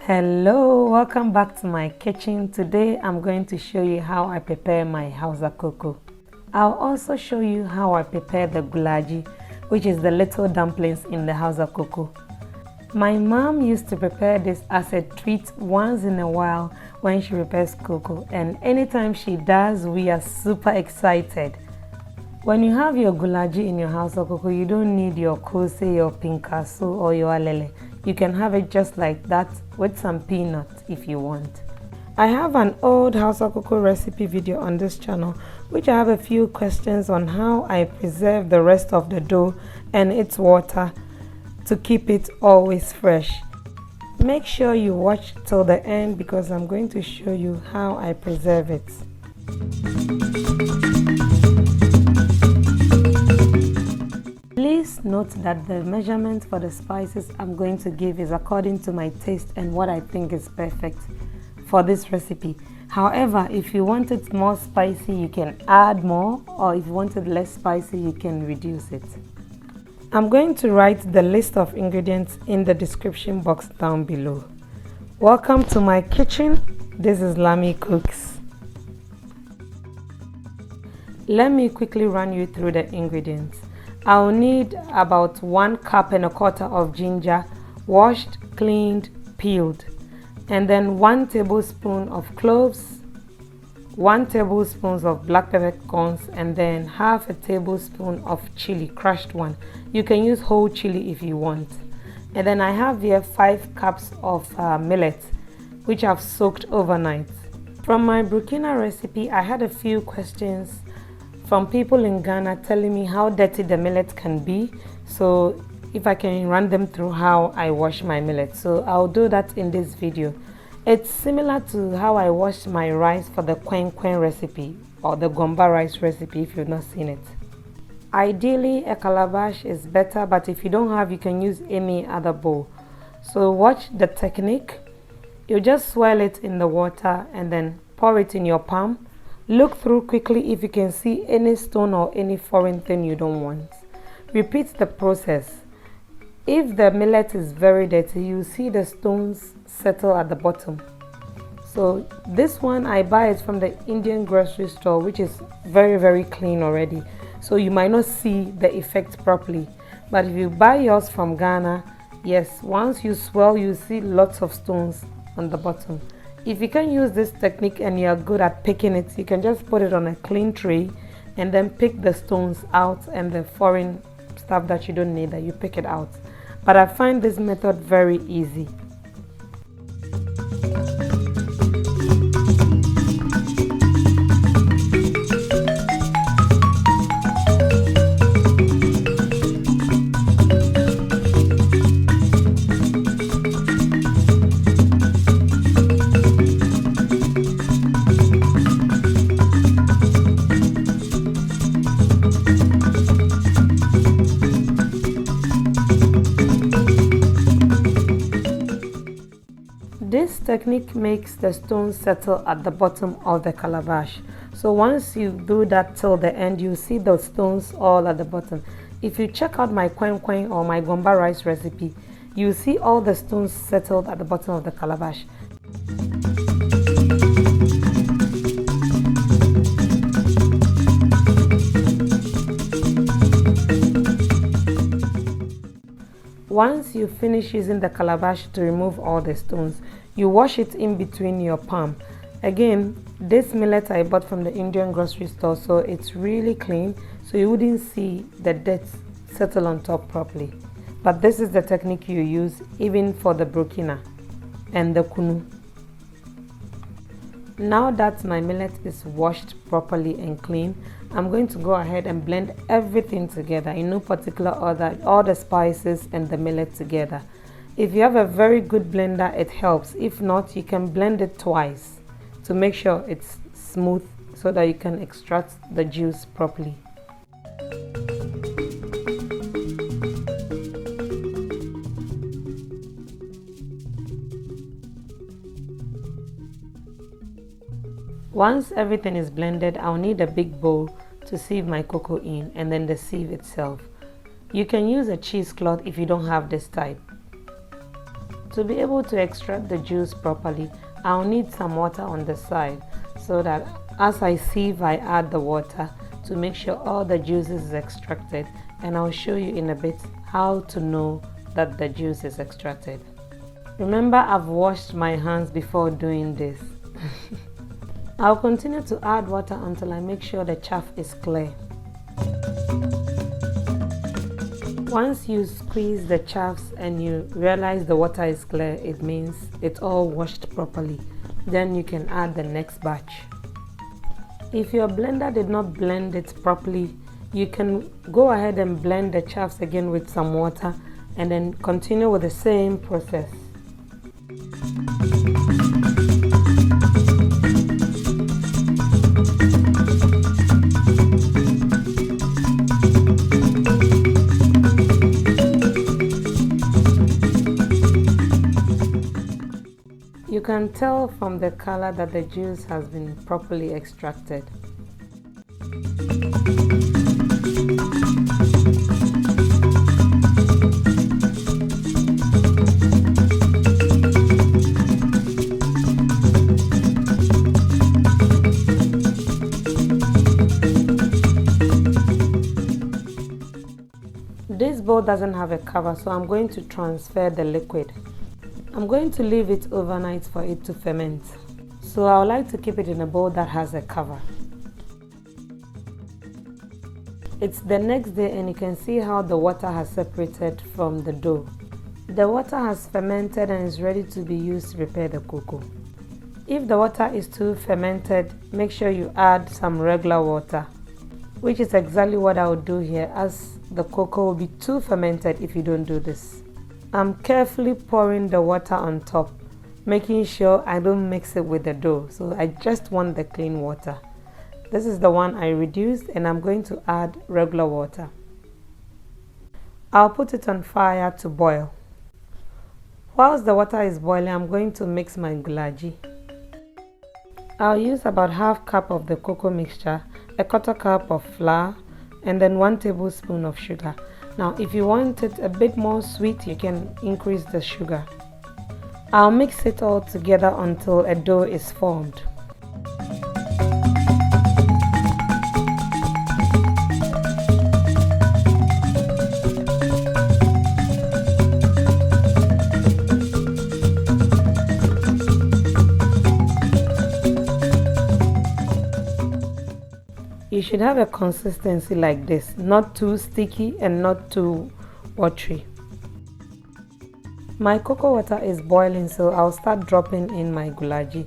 Hello, welcome back to my kitchen. Today I'm going to show you how I prepare my Hausa kooko. I'll also show you how I prepare the GULAJI, which is the little dumplings in the Hausa kooko. My mom used to prepare this as a treat once in a while when she prepares kooko, and anytime she does, we are super excited. When you have your GULAJI in your Hausa kooko, you don't need your koose, your Pinkaso or your alele. You can have it just like that with some peanuts if you want. I have an old Hausa kooko recipe video on this channel, which I have a few questions on how I preserve the rest of the dough and its water to keep it always fresh. Make sure you watch till the end because I'm going to show you how I preserve it. Please note that the measurement for the spices I'm going to give is according to my taste and what I think is perfect for this recipe. However, if you want it more spicy, you can add more, or if you want it less spicy, you can reduce it. I'm going to write the list of ingredients in the description box down below. Welcome to my kitchen. This is Lami Cooks. Let me quickly run you through the ingredients. I'll need about 1 cup and a quarter of ginger, washed, cleaned, peeled, and then 1 tablespoon of cloves, 1 tablespoon of black peppercorns, and then half a tablespoon of chilli, crushed one. You can use whole chilli if you want. And then I have here 5 cups of millet, which I've soaked overnight. From my Burkina recipe, I had a few questions from people in Ghana telling me how dirty the millet can be, so if I can run them through how I wash my millet. So I'll do that in this video. It's similar to how I wash my rice for the kwenkwen recipe or the Gomba rice recipe if you've not seen it. Ideally a calabash is better, but if you don't have, you can use any other bowl. So watch the technique. You just swirl it in the water and then pour it in your palm. Look through quickly if you can see any stone or any foreign thing you don't want. Repeat the process. If the millet is very dirty, you see the stones settle at the bottom. So this one I buy it from the Indian grocery store, which is very clean already. So you might not see the effect properly. But if you buy yours from Ghana, yes, once you swirl, you see lots of stones on the bottom. If you can use this technique and you're good at picking it, you can just put it on a clean tray and then pick the stones out and the foreign stuff that you don't need, that you pick it out. But I find this method very easy. This technique makes the stones settle at the bottom of the calabash. So once you do that till the end, you see the stones all at the bottom. If you check out my kwenkwen or my Gomba rice recipe, you see all the stones settled at the bottom of the calabash. Once you finish using the calabash to remove all the stones, you wash it in between your palm. Again, this millet I bought from the Indian grocery store, so it's really clean, so you wouldn't see the dirt settle on top properly. But this is the technique you use even for the Burkina and the kunu. Now that my millet is washed properly and clean, I'm going to go ahead and blend everything together in no particular order, all the spices and the millet together. If you have a very good blender, it helps. If not, you can blend it twice to make sure it's smooth so that you can extract the juice properly. Once everything is blended, I'll need a big bowl to sieve my kooko in, and then the sieve itself. You can use a cheesecloth if you don't have this type. To be able to extract the juice properly, I'll need some water on the side so that as I sieve, I add the water to make sure all the juice is extracted, and I'll show you in a bit how to know that the juice is extracted. Remember, I've washed my hands before doing this. I'll continue to add water until I make sure the chaff is clear. Once you squeeze the chaffs and you realize the water is clear, it means it's all washed properly. Then you can add the next batch. If your blender did not blend it properly, you can go ahead and blend the chaffs again with some water and then continue with the same process. You can tell from the color that the juice has been properly extracted. This bowl doesn't have a cover, so I'm going to transfer the liquid. I'm going to leave it overnight for it to ferment, so I would like to keep it in a bowl that has a cover. It's the next day and you can see how the water has separated from the dough. The water has fermented and is ready to be used to prepare the kooko. If the water is too fermented, make sure you add some regular water, which is exactly what I would do here, as the kooko will be too fermented if you don't do this. I'm carefully pouring the water on top, making sure I don't mix it with the dough, so I just want the clean water. This is the one I reduced, and I'm going to add regular water. I'll put it on fire to boil. Whilst the water is boiling, I'm going to mix my GULAJI. I'll use about half cup of the cocoa mixture, a quarter cup of flour, and then 1 tablespoon of sugar. Now, if you want it a bit more sweet, you can increase the sugar. I'll mix it all together until a dough is formed. You should have a consistency like this, not too sticky and not too watery. My cocoa water is boiling, so I'll start dropping in my GULAJI.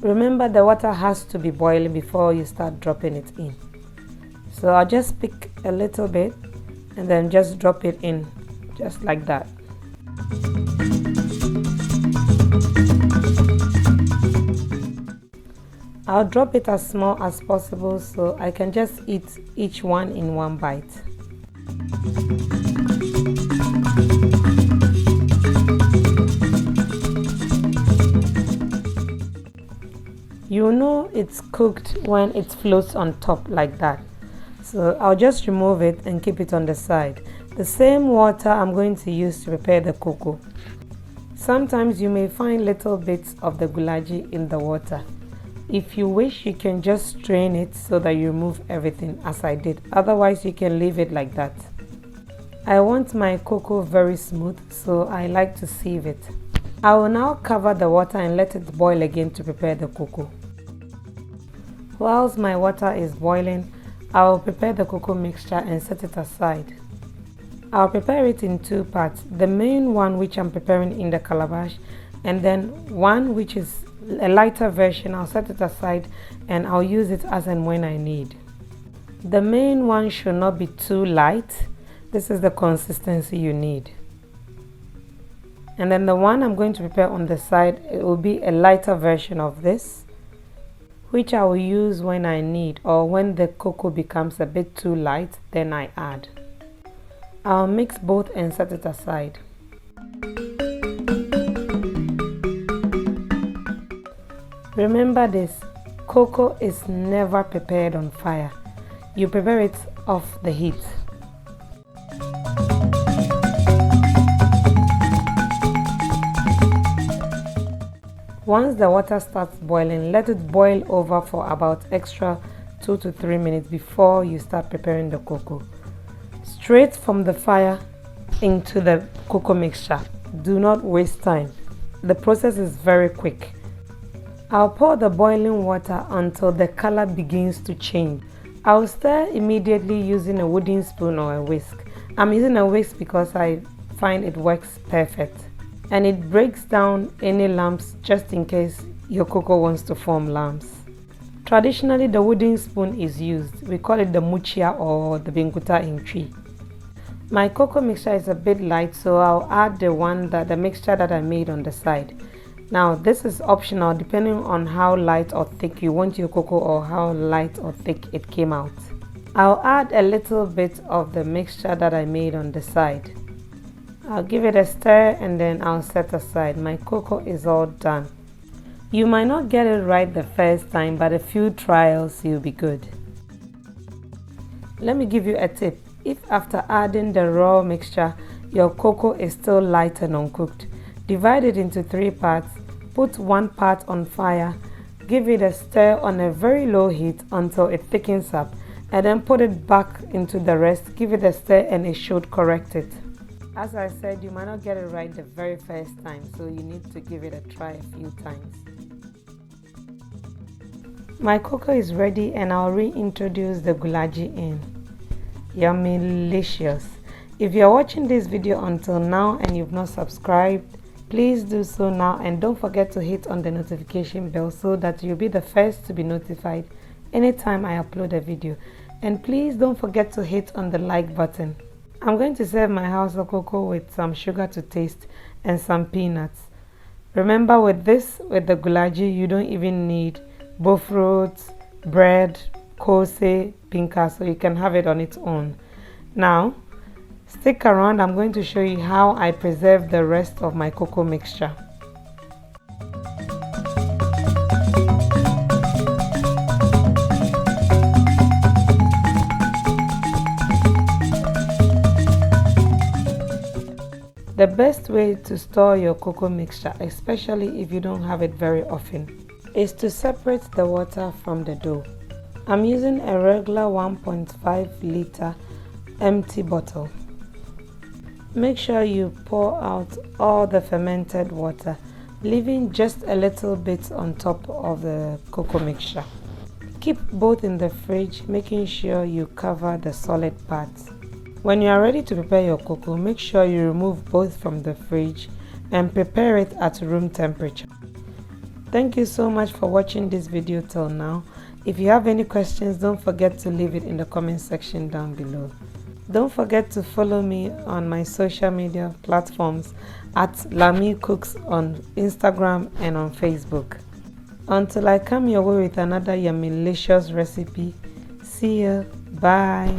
Remember, the water has to be boiling before you start dropping it in. So I'll just pick a little bit and then just drop it in, just like that. I'll drop it as small as possible so I can just eat each one in one bite. You know it's cooked when it floats on top like that. So I'll just remove it and keep it on the side. The same water I'm going to use to prepare the kooko. Sometimes you may find little bits of the GULAJI in the water. If you wish, you can just strain it so that you remove everything, as I did. Otherwise, you can leave it like that. I want my kooko very smooth, so I like to sieve it. I will now cover the water and let it boil again to prepare the kooko. Whilst my water is boiling, I will prepare the kooko mixture and set it aside. I'll prepare it in two parts. The main one, which I'm preparing in the calabash, and then one which is a lighter version. I'll set it aside and I'll use it as and when I need. The main one should not be too light. This is the consistency you need. And then the one I'm going to prepare on the side, it will be a lighter version of this, which I will use when I need, or when the kooko becomes a bit too light, then I add. I'll mix both and set it aside. Remember this, kooko is never prepared on fire. You prepare it off the heat. Once the water starts boiling, let it boil over for about extra 2 to 3 minutes before you start preparing the cocoa. Straight from the fire into the cocoa mixture. Do not waste time. The process is very quick. I'll pour the boiling water until the color begins to change. I'll stir immediately using a wooden spoon or a whisk. I'm using a whisk because I find it works perfect, and it breaks down any lumps just in case your cocoa wants to form lumps. Traditionally, the wooden spoon is used. We call it the muchia or the binkuta in Twi. My cocoa mixture is a bit light, so I'll add the mixture that I made on the side. Now this is optional depending on how light or thick you want your cocoa or how light or thick it came out. I'll add a little bit of the mixture that I made on the side. I'll give it a stir and then I'll set aside. My cocoa is all done. You might not get it right the first time, but a few trials you'll be good. Let me give you a tip. If after adding the raw mixture your cocoa is still light and uncooked, divide it into 3 parts, put 1 part on fire, give it a stir on a very low heat until it thickens up, and then put it back into the rest, give it a stir and it should correct it. As I said, you might not get it right the very first time, so you need to give it a try a few times. My cocoa is ready and I'll reintroduce the GULAJI in. Yummy, delicious. If you're watching this video until now and you've not subscribed, please do so now, and don't forget to hit on the notification bell so that you'll be the first to be notified anytime I upload a video. And please don't forget to hit on the like button. I'm going to serve my Hausa cocoa with some sugar to taste and some peanuts. Remember, with the GULAJI, you don't even need both fruits, bread, koose, Pinkaso. You can have it on its own. Now, stick around. I'm going to show you how I preserve the rest of my cocoa mixture. The best way to store your cocoa mixture, especially if you don't have it very often, is to separate the water from the dough. I'm using a regular 1.5 liter empty bottle. Make sure you pour out all the fermented water, leaving just a little bit on top of the cocoa mixture. Keep both in the fridge, making sure you cover the solid parts. When you are ready to prepare your cocoa, make sure you remove both from the fridge and prepare it at room temperature. Thank you so much for watching this video till now. If you have any questions, don't forget to leave it in the comment section down below. Don't forget to follow me on my social media platforms at Lami Cooks on Instagram and on Facebook. Until I come your way with another yummy delicious recipe, see you, bye.